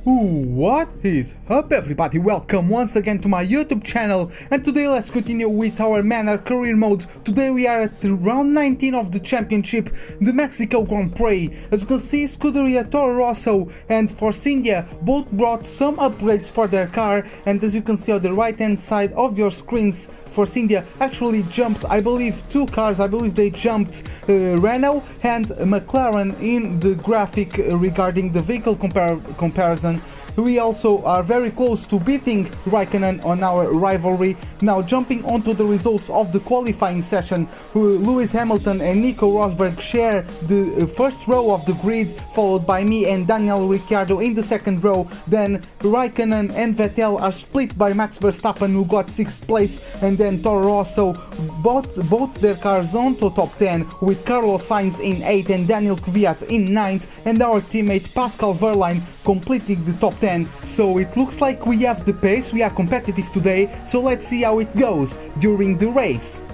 What is up, everybody? Welcome once again to my YouTube channel, and today let's continue with our Manor career mode. Today we are at round 19 of the championship, the Mexico Grand Prix. As you can see, Scuderia Toro Rosso and Force India both brought some upgrades for their car, and as you can see on the right hand side of your screens, Force India actually jumped, I believe, two cars. I believe they jumped Renault and McLaren in the graphic regarding the vehicle comparison. We also are very close to beating Raikkonen on our rivalry. Now jumping onto the results of the qualifying session, Lewis Hamilton and Nico Rosberg share the first row of the grid, followed by me and Daniel Ricciardo in the second row. Then Raikkonen and Vettel are split by Max Verstappen, who got 6th place, and then Toro Rosso bought their cars onto top 10 with Carlos Sainz in 8th and Daniel Kvyat in 9th, and our teammate Pascal Wehrlein completing the top 10. So it looks like we have the pace, we are competitive today, so let's see how it goes during the race.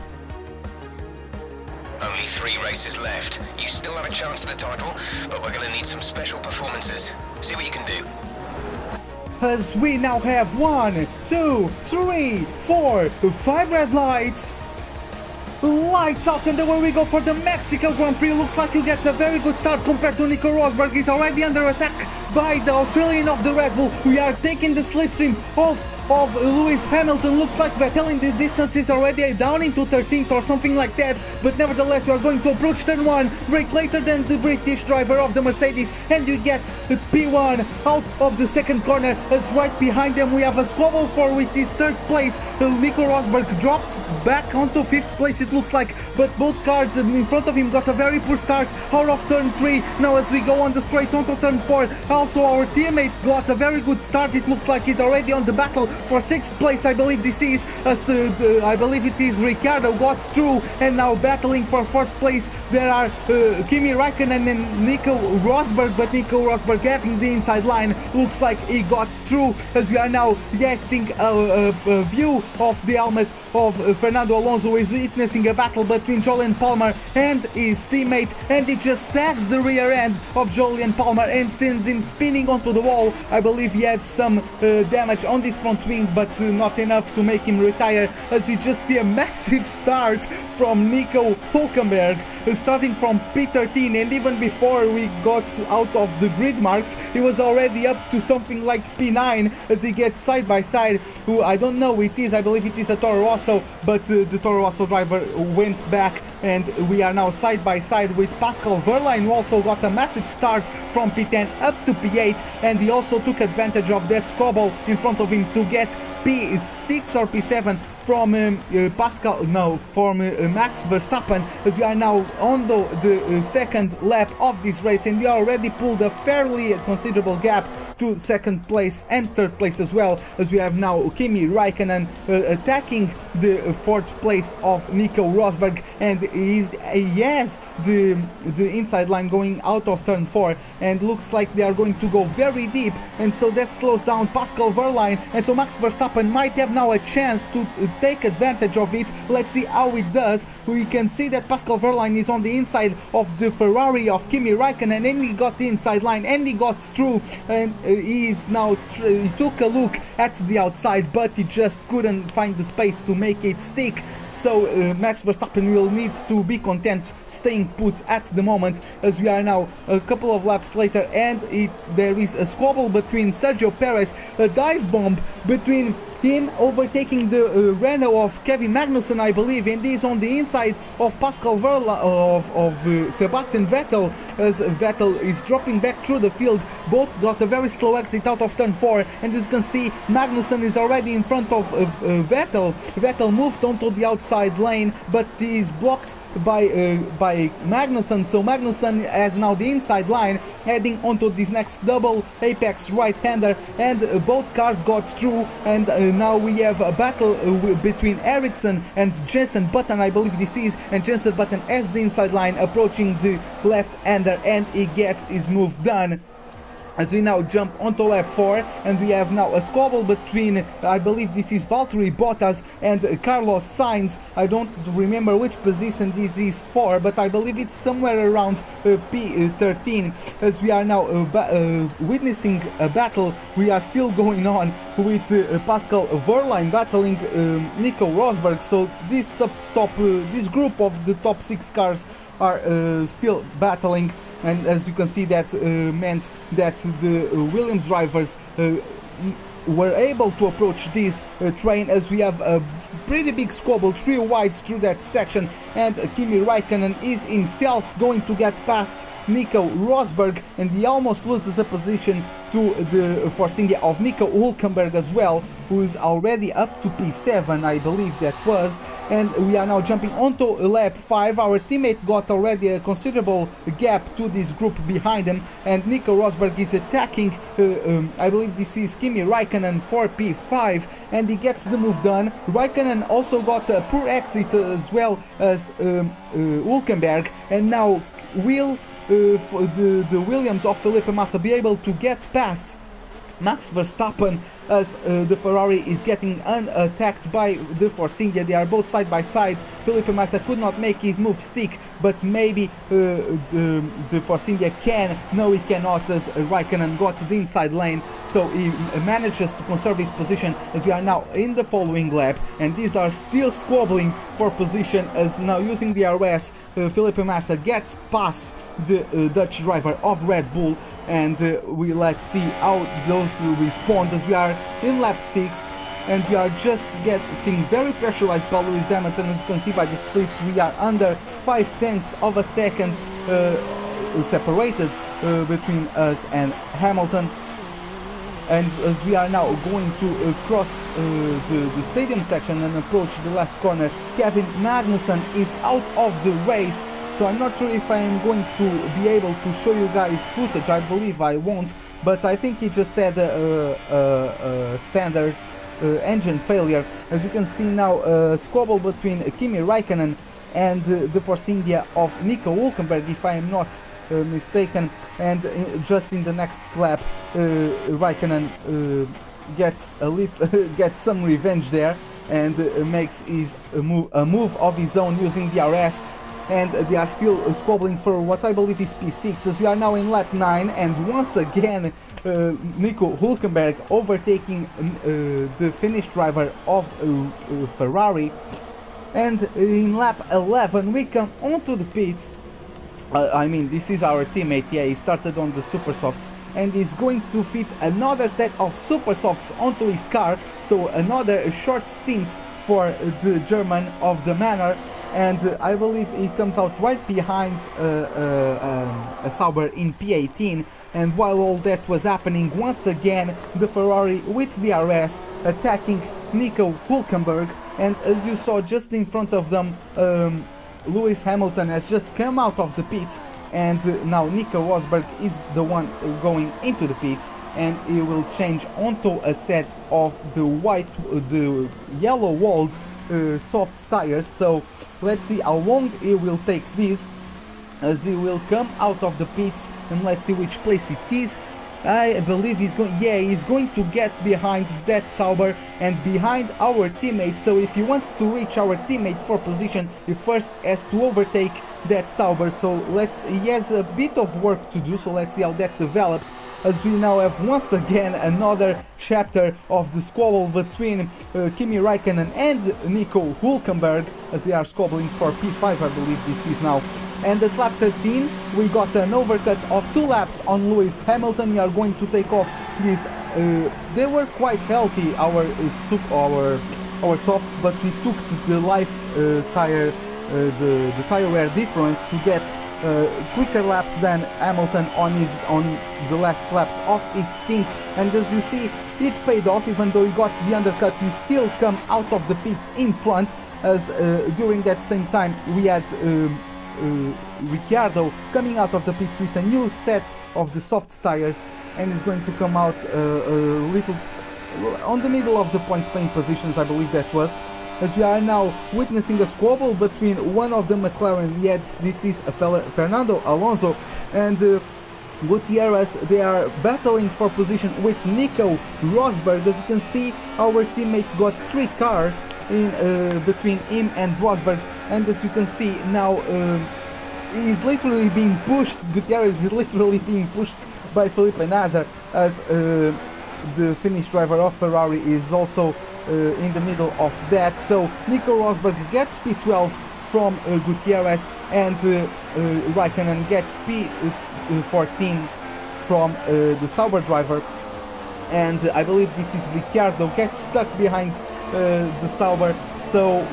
Only 3 races left. You still have a chance at the title, but we're going to need some special performances. See what you can do. As we now have 1, 2, 3, 4, 5 red lights. Lights out, and away we go for the Mexico Grand Prix. Looks like you get a very good start compared to Nico Rosberg. He's already under attack by the Australian of the Red Bull. We are taking the slipstream of Lewis Hamilton. Looks like Vettel in this distance is already down into 13th or something like that, but nevertheless we are going to approach turn 1, brake later than the British driver of the Mercedes, and you get P1 out of the second corner. As right behind them we have a squabble for with his 3rd place. Nico Rosberg dropped back onto 5th place, it looks like, but both cars in front of him got a very poor start out of turn 3. Now as we go on the straight onto turn 4, also our teammate got a very good start. It looks like he's already on the battle for 6th place, I believe this is, as I believe it is Ricciardo got through, and now battling for 4th place there are Kimi Raikkonen and Nico Rosberg, but Nico Rosberg having the inside line. Looks like he got through, as we are now getting a view of the helmets of Fernando Alonso, who is witnessing a battle between Jolyon Palmer and his teammate, and he just tags the rear end of Jolyon Palmer and sends him spinning onto the wall. I believe he had some damage on this front wing, but not enough to make him retire, as we just see a massive start from Nico Hülkenberg, starting from P13, and even before we got out of the grid marks he was already up to something like P9, as he gets side by side, who I don't know it is, I believe it is a Toro Rosso, but the Toro Rosso driver went back, and we are now side by side with Pascal Wehrlein, who also got a massive start from P10 up to P8, and he also took advantage of that squabble in front of him to get P6 or P7 from Max Verstappen, as we are now on the second lap of this race, and we already pulled a fairly considerable gap to 2nd place and 3rd place as well, as we have now Kimi Raikkonen attacking the 4th place of Nico Rosberg, and he has the inside line going out of turn 4, and looks like they are going to go very deep, and so that slows down Pascal Wehrlein, and so Max Verstappen might have now a chance to take advantage of it. Let's see how it does. We can see that Pascal Wehrlein is on the inside of the Ferrari of Kimi Raikkonen, and he got the inside line and he got through, and he took a look at the outside, but he just couldn't find the space to make it stick. So Max Verstappen will need to be content staying put at the moment, as we are now a couple of laps later, and there is a squabble between Sergio Perez, a dive bomb between him overtaking the Renault of Kevin Magnussen, I believe, and he's on the inside of Pascal Wehrlein of Sebastian Vettel, as Vettel is dropping back through the field. Both got a very slow exit out of turn 4, and as you can see Magnussen is already in front of Vettel. Vettel moved onto the outside lane, but he is blocked by Magnussen, so Magnussen has now the inside line heading onto this next double apex right-hander, and both cars got through, and now we have a battle between Ericsson and Jenson Button, I believe this is, and Jenson Button has the inside line approaching the left-hander, and he gets his move done. as we now jump onto lap 4, and we have now a squabble between, I believe this is Valtteri Bottas and Carlos Sainz. I don't remember which position this is for, but I believe it's somewhere around P13, as we are now witnessing a battle. We are still going on with Pascal Wehrlein battling Nico Rosberg, so this this group of the top 6 cars are still battling. And as you can see, that meant that the Williams drivers were able to approach this train, as we have a pretty big squabble, 3 wides through that section, and Kimi Raikkonen is himself going to get past Nico Rosberg, and he almost loses a position to the Force India of Nico Hülkenberg as well, who is already up to P7, I believe that was. And we are now jumping onto lap 5. Our teammate got already a considerable gap to this group behind him, and Nico Rosberg is attacking, I believe this is Kimi Raikkonen for P5, and he gets the move done. Raikkonen also got a poor exit as well as Hülkenberg, and now will the Williams of Felipe Massa be able to get past Max Verstappen, as the Ferrari is getting unattacked by the Force India. They are both side by side. Felipe Massa could not make his move stick, but maybe the Force India can. No, he cannot, as Raikkonen got the inside lane, so he manages to conserve his position, as we are now in the following lap, and these are still squabbling for position, as now using the RS, Felipe Massa gets past the Dutch driver of Red Bull, and let's see how those will respond, as we are in lap 6, and we are just getting very pressurized by Lewis Hamilton. As you can see by the split, we are under 0.5 of a second separated between us and Hamilton. And as we are now going to cross the stadium section and approach the last corner, Kevin Magnussen is out of the race. So I'm not sure if I am going to be able to show you guys footage. I believe I won't, but I think he just had a standard engine failure. As you can see now, a squabble between Kimi Raikkonen and the Force India of Nico Hülkenberg, if I am not mistaken, and just in the next lap Raikkonen gets some revenge there, and makes his a move of his own using the RS, and they are still squabbling for what I believe is P6, as we are now in lap 9, and once again Nico Hülkenberg overtaking the Finnish driver of Ferrari. And in lap 11 we come onto the pits. I mean, this is our teammate, yeah, he started on the super softs and is going to fit another set of super softs onto his car, so another short stint for the German of the Manor, and I believe he comes out right behind a Sauber in P18. And while all that was happening, once again the Ferrari with the RS attacking Nico Hülkenberg, and as you saw just in front of them, Lewis Hamilton has just come out of the pits, and now Nico Rosberg is the one going into the pits, and he will change onto a set of the yellow walled soft tires. So let's see how long he will take this, as he will come out of the pits, and let's see which place it is. I believe he's going to get behind that Sauber and behind our teammate. So if he wants to reach our teammate for position, he first has to overtake that Sauber. So he has a bit of work to do, so let's see how that develops, as we now have once again another chapter of the squabble between Kimi Raikkonen and Nico Hülkenberg, as they are squabbling for P5, I believe this is now. And at lap 13 we got an overcut of 2 laps on Lewis Hamilton. We are going to take off this, they were quite healthy, our softs, but we took the life tire, the tire wear difference to get quicker laps than Hamilton on the last laps of his stint. And as you see, it paid off. Even though he got the undercut, we still come out of the pits in front, as during that same time we had Ricciardo coming out of the pits with a new set of the soft tires, and is going to come out a little on the middle of the points playing positions, I believe that was, as we are now witnessing a squabble between one of the McLaren. Yes, this is Fernando Alonso, and Gutierrez, they are battling for position with Nico Rosberg. As you can see, our teammate got 3 cars in between him and Rosberg, and as you can see now he's literally being pushed. Gutierrez is literally being pushed by Felipe Nasr, as the Finnish driver of Ferrari is also in the middle of that. So Nico Rosberg gets P12 from Gutierrez, and Raikkonen gets P14 from the Sauber driver, and I believe this is Ricciardo gets stuck behind the Sauber, so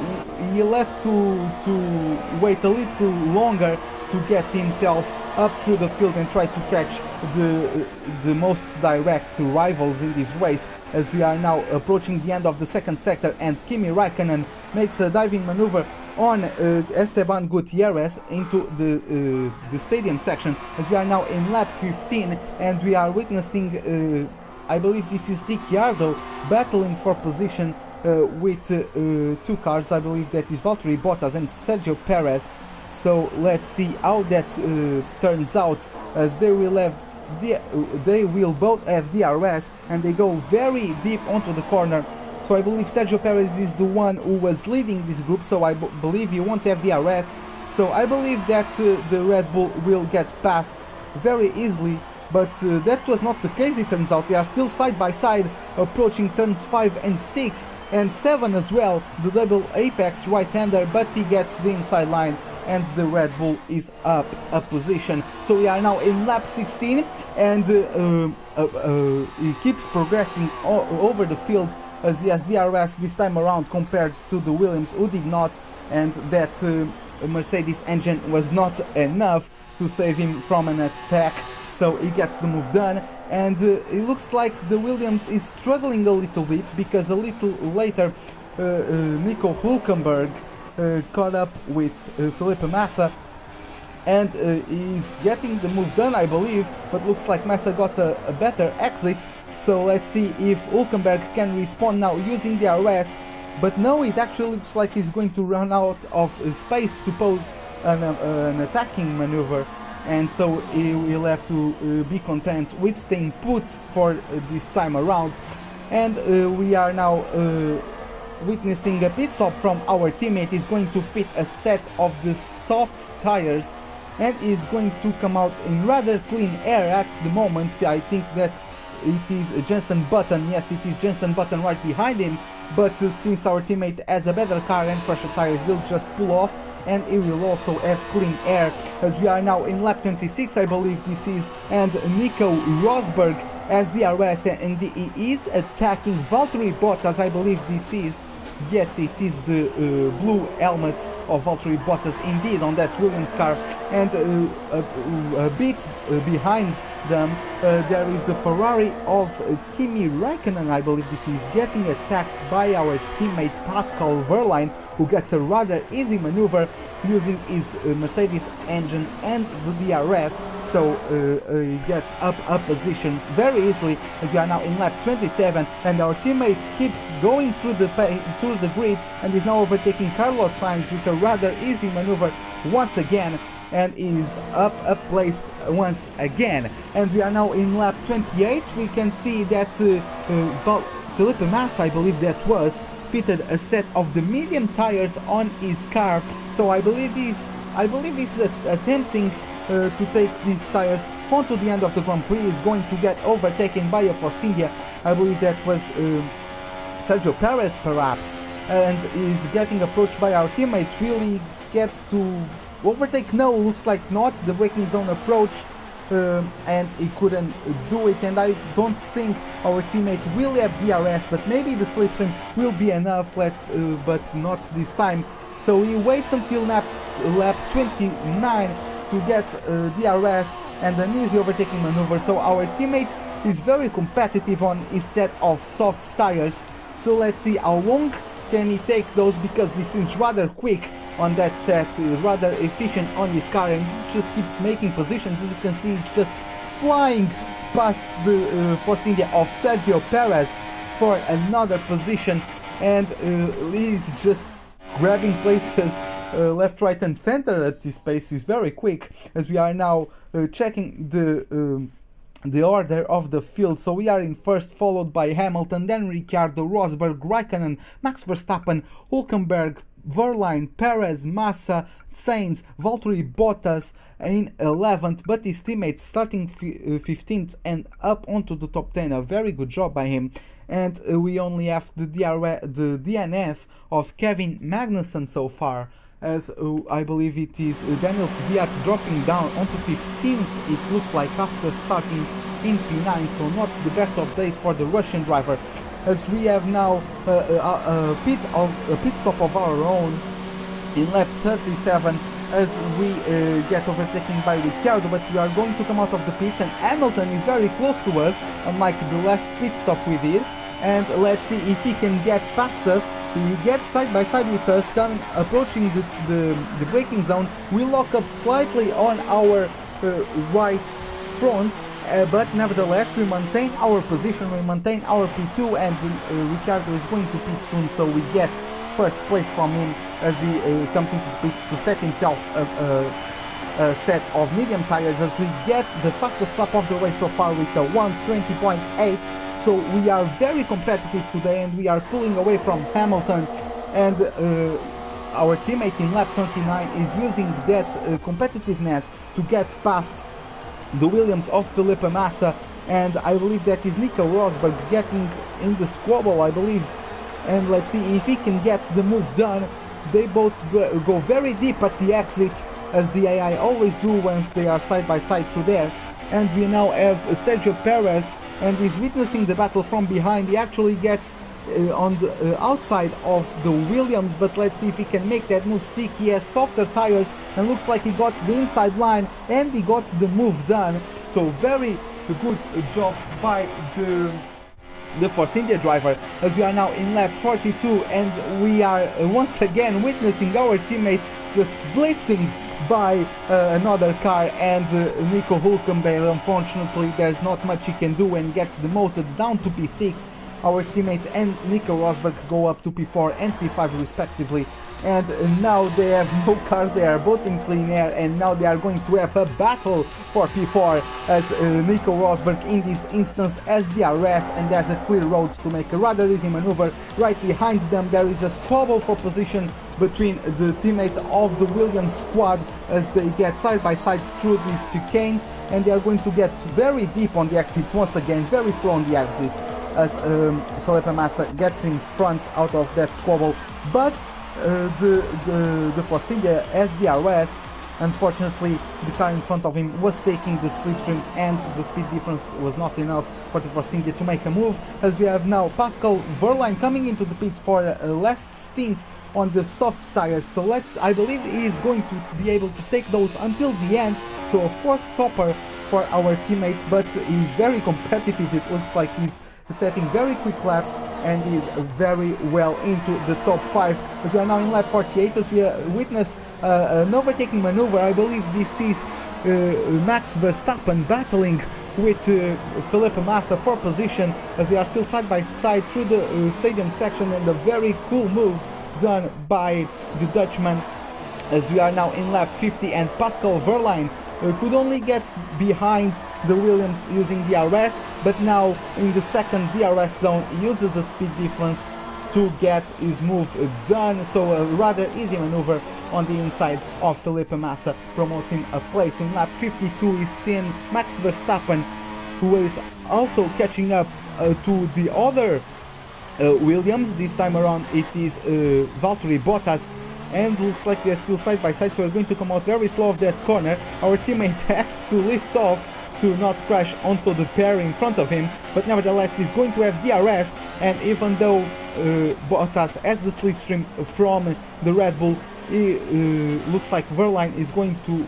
he left to wait a little longer to get himself up through the field and try to catch the most direct rivals in this race, as we are now approaching the end of the second sector, and Kimi Raikkonen makes a diving maneuver on Esteban Gutierrez into the stadium section, as we are now in lap 15, and we are witnessing I believe this is Ricciardo battling for position with 2 cars. I believe that is Valtteri Bottas and Sergio Perez. So let's see how that turns out, as they will both have DRS, and they go very deep onto the corner. So I believe Sergio Perez is the one who was leading this group, so I believe he won't have DRS. So I believe that the Red Bull will get past very easily, but that was not the case. It turns out they are still side by side, approaching turns 5 and 6 and 7 as well, the double apex right-hander, but he gets the inside line and the Red Bull is up a position. So we are now in lap 16, and he keeps progressing over the field, as he has DRS this time around compared to the Williams, who did not, and that Mercedes engine was not enough to save him from an attack. So he gets the move done, and it looks like the Williams is struggling a little bit, because a little later Nico Hülkenberg caught up with Felipe Massa, and he's getting the move done, I believe, but looks like Massa got a better exit. So let's see if Hülkenberg can respawn now using the DRS. But no, it actually looks like he's going to run out of space to pose an attacking maneuver, and so he will have to be content with staying put for this time around. And we are now witnessing a pit stop from our teammate. Is going to fit a set of the soft tires, and is going to come out in rather clean air at the moment. I think that it is Jenson Button. Yes, it is Jenson Button right behind him, but since our teammate has a better car and fresher tires, he'll just pull off, and he will also have clean air, as we are now in lap 26, I believe this is, and Nico Rosberg has DRS, and he is attacking Valtteri Bottas. I believe this is, yes, it is the blue helmet of Valtteri Bottas indeed on that Williams car, and a bit behind them there is the Ferrari of Kimi Raikkonen. I believe this is getting attacked by our teammate Pascal Wehrlein, who gets a rather easy maneuver using his Mercedes engine and the DRS, so he gets up positions very easily, as we are now in lap 27, and our teammate keeps going through the grid and is now overtaking Carlos Sainz with a rather easy maneuver once again, and is up a place once again. And we are now in lap 28. We can see that Felipe Massa, I believe that was, fitted a set of the medium tires on his car, so I believe he's attempting to take these tires onto the end of the Grand Prix. Is going to get overtaken by a Force India. I believe that was Sergio Perez perhaps, and is getting approached by our teammate. Will he get to overtake? No, looks like not. The braking zone approached and he couldn't do it, and I don't think our teammate will have DRS, but maybe the slipstream will be enough, but not this time. So he waits until lap 29 to get DRS and an easy overtaking maneuver. So our teammate is very competitive on his set of soft tires. So let's see how long can he take those, because this seems rather quick on that set, rather efficient on his car, and it just keeps making positions. As you can see, it's just flying past the Force India of Sergio Perez for another position, and he's just grabbing places left, right and center at this pace is very quick, as we are now checking the order of the field. So we are in first, followed by Hamilton, then Ricciardo, Rosberg, Raikkonen, Max Verstappen, Hülkenberg, Verline, Perez, Massa, Sainz, Valtteri Bottas in 11th, but his teammates starting 15th and up onto the top 10. A very good job by him. And we only have the DNF of Kevin Magnussen so far, as I believe it is Daniel Kvyat dropping down onto 15th, it looked like, after starting in P9, so not the best of days for the Russian driver, as we have now a pit stop of our own in lap 37, as we get overtaken by Ricciardo, but we are going to come out of the pits, and Hamilton is very close to us, unlike the last pit stop we did. And let's see if he can get past us. He gets side by side with us, approaching the braking zone. We lock up slightly on our right front, but nevertheless we maintain our position, we maintain our P2, and Ricciardo is going to pit soon, so we get first place from him as he comes into the pits to set himself a set of medium tires, as we get the fastest lap of the race so far with a 1:20.8. So we are very competitive today, and we are pulling away from Hamilton, and our teammate in lap 39 is using that competitiveness to get past the Williams of Felipe Massa, and I believe that is Nico Rosberg getting in the squabble, I believe, and let's see if he can get the move done. They both go very deep at the exits, as the AI always do once they are side by side through there. And we now have Sergio Perez, and he's witnessing the battle from behind. He actually gets on the outside of the Williams, but let's see if he can make that move stick. He has softer tires, and looks like he got the inside line, and he got the move done. So very good job by the Force India driver, as we are now in lap 42, and we are once again witnessing our teammates just blitzing by another car, and Nico Hülkenberg, unfortunately there's not much he can do, and gets demoted down to P6. Our teammates and Nico Rosberg go up to P4 and P5 respectively, and now they have no cars, they are both in clean air, and now they are going to have a battle for P4, as Nico Rosberg in this instance has DRS, and there's a clear road to make a rather easy maneuver. Right behind them there is a squabble for position between the teammates of the Williams squad, as they get side by side through these chicanes, and they are going to get very deep on the exit once again, very slow on the exits, as Felipe Massa gets in front out of that squabble, but the Force India has DRS. Unfortunately, the car in front of him was taking the slipstream, and the speed difference was not enough for the Force India to make a move, as we have now Pascal Wehrlein coming into the pits for a last stint on the soft tires. So I believe he is going to be able to take those until the end, so a forced stopper for our teammates, but he's very competitive. It looks like he's setting very quick laps, and is very well into the top 5. As we are now in lap 48, as we witness an overtaking maneuver. I believe this is Max Verstappen battling with Felipe Massa for position, as they are still side by side through the stadium section, and a very cool move done by the Dutchman, as we are now in lap 50, and Pascal Wehrlein could only get behind the Williams using DRS, but now in the second DRS zone he uses a speed difference to get his move done, so a rather easy maneuver on the inside of Felipe Massa, promoting a place. In lap 52 is seen Max Verstappen, who is also catching up to the other Williams. This time around it is Valtteri Bottas, and looks like they're still side by side, so we're going to come out very slow of that corner. Our teammate has to lift off to not crash onto the pair in front of him, but nevertheless he's going to have DRS, and even though Bottas has the slipstream from the Red Bull, looks like Wehrlein is going to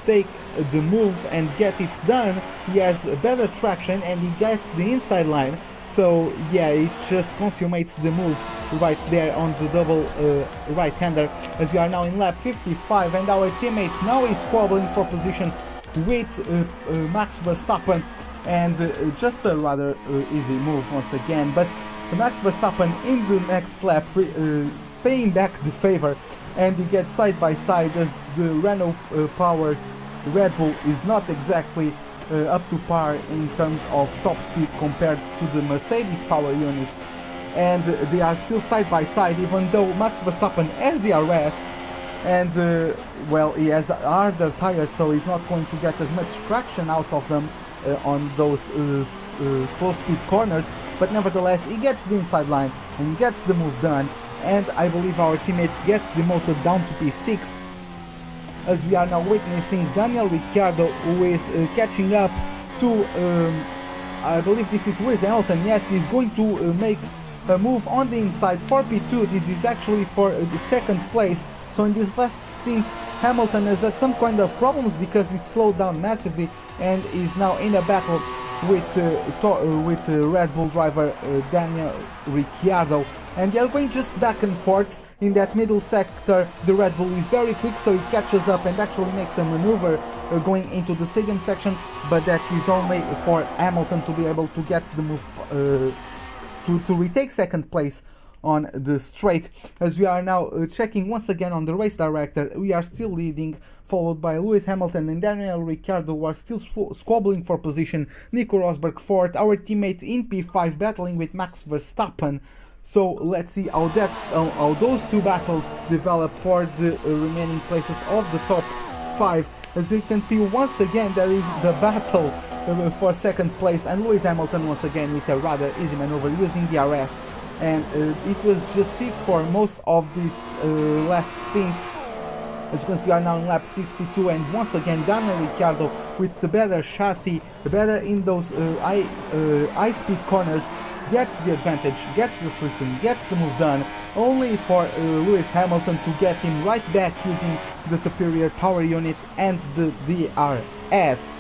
take the move and get it done. He has better traction, and he gets the inside line, so yeah, it just consummates the move right there on the double right-hander, as we are now in lap 55, and our teammates now is squabbling for position with Max Verstappen, and just a rather easy move once again, but Max Verstappen in the next lap paying back the favor, and he gets side by side as the Renault powered Red Bull is not exactly up to par in terms of top speed compared to the Mercedes power unit, and they are still side by side, even though Max Verstappen has the RS, and well, he has harder tires, so he's not going to get as much traction out of them on those slow speed corners, but nevertheless he gets the inside line and gets the move done, and I believe our teammate gets demoted down to P6, as we are now witnessing Daniel Ricciardo, who is catching up to I believe this is Lewis Hamilton. Yes, he's going to make a move on the inside for P2. This is actually for the second place. So in this last stint, Hamilton has had some kind of problems because he slowed down massively and is now in a battle with Red Bull driver Daniel Ricciardo, and they are going just back and forth in that middle sector. The Red Bull is very quick, so he catches up and actually makes a maneuver going into the stadium section, but that is only for Hamilton to be able to get the move to retake second place on the straight. As we are now checking once again on the race director, we are still leading, followed by Lewis Hamilton and Daniel Ricciardo, who are still squabbling for position. Nico Rosberg fourth, our teammate in P5 battling with Max Verstappen. So let's see how those two battles develop for the remaining places of the top 5. As you can see, once again there is the battle for second place, and Lewis Hamilton once again with a rather easy maneuver using the RS, and it was just it for most of this last stint. As you can see, we are now in lap 62, and once again Daniel Ricciardo with the better chassis, the better in those high speed corners, gets the advantage, gets the slipstream, gets the move done, only for Lewis Hamilton to get him right back using the superior power unit and the DRS.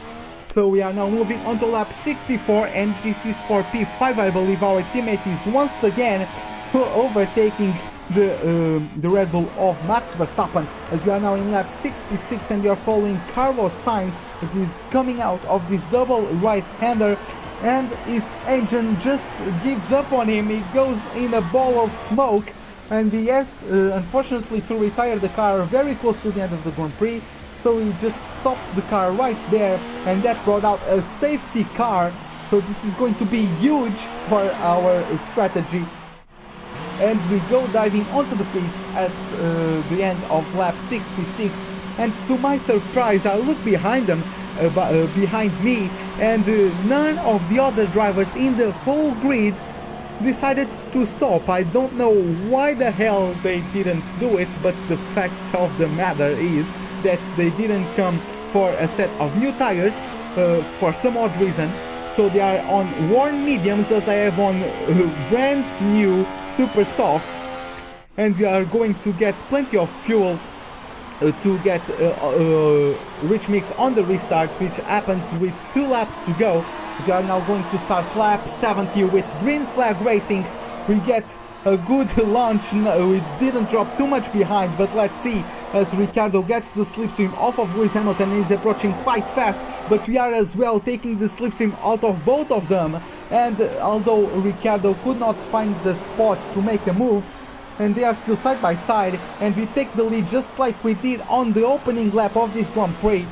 So we are now moving on to lap 64, and this is for P5. I believe our teammate is once again overtaking the Red Bull of Max Verstappen, as we are now in lap 66, and we are following Carlos Sainz as he's coming out of this double right-hander, and his engine just gives up on him. He goes in a ball of smoke, and he has unfortunately to retire the car very close to the end of the Grand Prix, so he just stops the car right there, and that brought out a safety car. So this is going to be huge for our strategy. And we go diving onto the pits at the end of lap 66, and to my surprise I look behind them, behind me, and none of the other drivers in the whole grid decided to stop. I don't know why the hell they didn't do it, but the fact of the matter is that they didn't come for a set of new tires for some odd reason. So they are on worn mediums, as I have on brand new super softs, and we are going to get plenty of fuel to get rich mix on the restart, which happens with 2 laps to go. We are now going to start lap 70 with green flag racing. We get a good launch. We didn't drop too much behind, but let's see, as Ricciardo gets the slipstream off of Lewis Hamilton. He's approaching quite fast, but we are as well taking the slipstream out of both of them, and although Ricciardo could not find the spot to make a move, and they are still side by side, and we take the lead just like we did on the opening lap of this Grand Prix.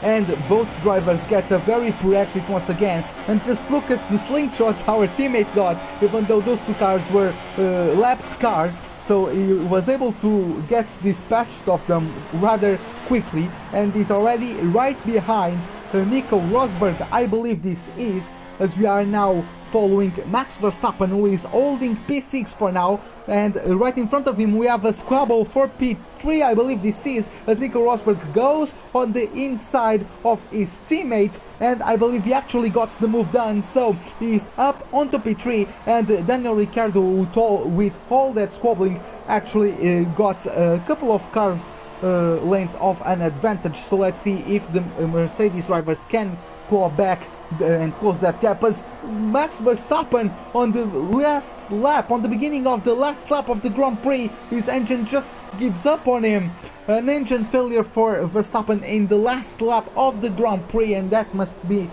And both drivers get a very poor exit once again, and just look at the slingshot our teammate got, even though those two cars were lapped cars, so he was able to get dispatched of them rather quickly, and he's already right behind Nico Rosberg, I believe this is, as we are now following Max Verstappen, who is holding P6 for now, and right in front of him we have a squabble for P3, I believe this is, as Nico Rosberg goes on the inside of his teammate, and I believe he actually got the move done, so he's up onto P3, and Daniel Ricciardo, with all that squabbling, actually got a couple of cars length of an advantage. So let's see if the Mercedes drivers can claw back and close that gap, as Max Verstappen on the last lap, on the beginning of the last lap of the Grand Prix, his engine just gives up on him. An engine failure for Verstappen in the last lap of the Grand Prix, and that must be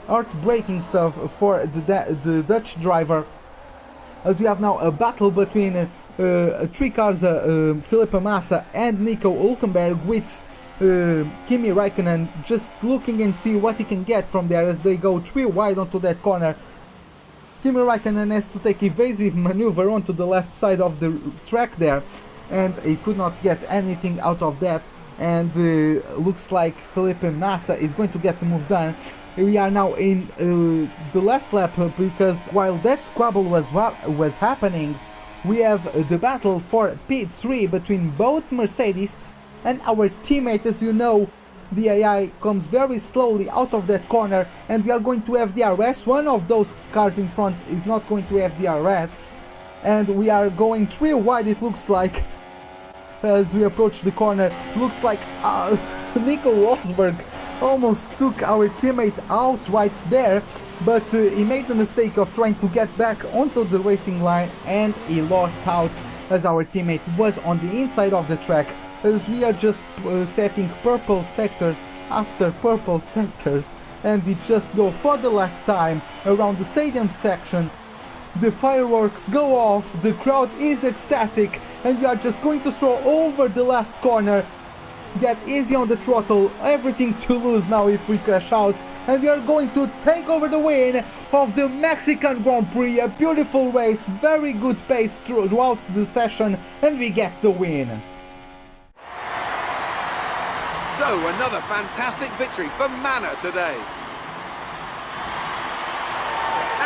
heartbreaking stuff for the Dutch driver. As we have now a battle between three cars, Felipe Massa and Nico Hülkenberg, with Kimi Raikkonen just looking and see what he can get from there as they go 3 wide onto that corner. Kimi Raikkonen has to take evasive maneuver onto the left side of the track there, and he could not get anything out of that, and looks like Felipe Massa is going to get the move done. We are now in the last lap, because while that squabble was happening, we have the battle for P3 between both Mercedes and our teammate. As you know, the AI comes very slowly out of that corner, and we are going to have DRS. One of those cars in front is not going to have DRS, and we are going 3 wide, it looks like, as we approach the corner. Looks like Nico Rosberg almost took our teammate out right there, but he made the mistake of trying to get back onto the racing line, and he lost out as our teammate was on the inside of the track, as we are just setting purple sectors after purple sectors, and we just go for the last time around the stadium section. The fireworks go off, the crowd is ecstatic, and we are just going to throw over the last corner. Get easy on the throttle, everything to lose now if we crash out, and we are going to take over the win of the Mexican Grand Prix. A beautiful race, very good pace throughout the session, and we get the win. So, another fantastic victory for Manor today.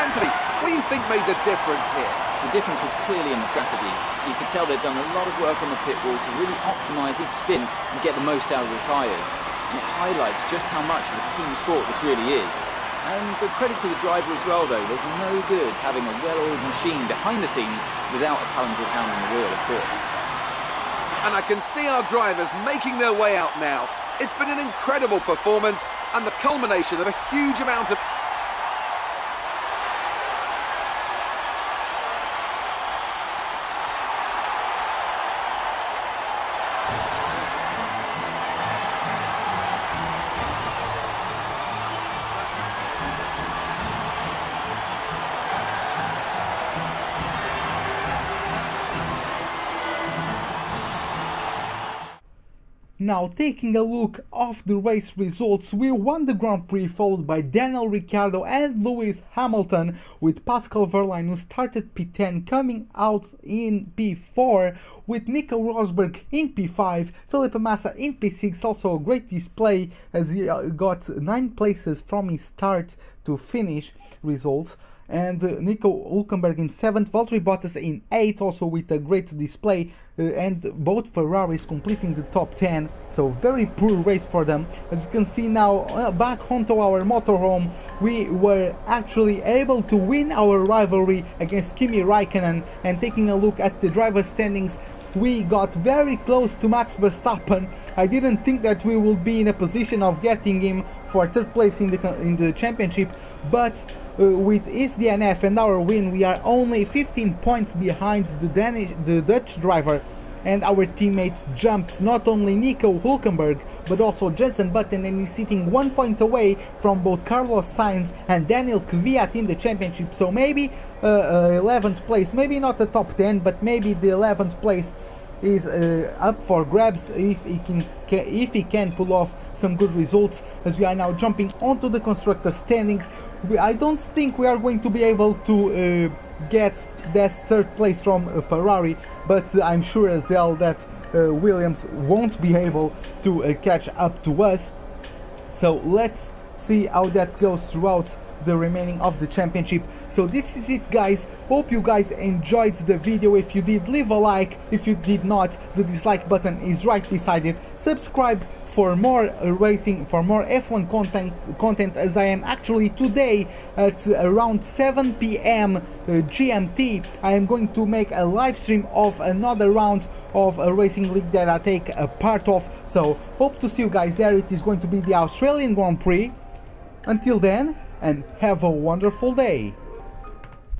Anthony, what do you think made the difference here? The difference was clearly in the strategy. You could tell they'd done a lot of work on the pit wall to really optimise each stint and get the most out of the tyres. And it highlights just how much of a team sport this really is. But credit to the driver as well, though. There's no good having a well-oiled machine behind the scenes without a talented hand on the wheel, of course. And I can see our drivers making their way out now. It's been an incredible performance and the culmination of a huge amount of... Now, taking a look of the race results, we won the Grand Prix, followed by Daniel Ricciardo and Lewis Hamilton, with Pascal Wehrlein, who started P10, coming out in P4, with Nico Rosberg in P5, Felipe Massa in P6, also a great display as he got 9 places from his start to finish results, and Nico Hülkenberg in 7th, Valtteri Bottas in 8th, also with a great display, and both Ferraris completing the top 10, so very poor race for them. As you can see now, back onto our motorhome, we were actually able to win our rivalry against Kimi Raikkonen, and taking a look at the driver standings, we got very close to Max Verstappen. I didn't think that we would be in a position of getting him for 3rd place in the championship, but with his DNF and our win, we are only 15 points behind the Dutch driver, and our teammates jumped not only Nico Hülkenberg but also Jenson Button, and is sitting 1 point away from both Carlos Sainz and Daniel Kvyat in the championship. So maybe 11th place, maybe not the top 10, but maybe the 11th place is up for grabs if he can pull off some good results. As we are now jumping onto the constructor standings, I don't think we are going to be able to get that 3rd place from Ferrari, but I'm sure as well that Williams won't be able to catch up to us. So let's see how that goes throughout the remaining of the championship. So this is it, guys. Hope you guys enjoyed the video. If you did, leave a like. If you did not, the dislike button is right beside it. Subscribe for more racing, for more F1 content, as I am actually today at around 7 PM GMT. I am going to make a live stream of another round of a racing league that I take a part of. So hope to see you guys there. It is going to be the Australian Grand Prix. Until then, and have a wonderful day.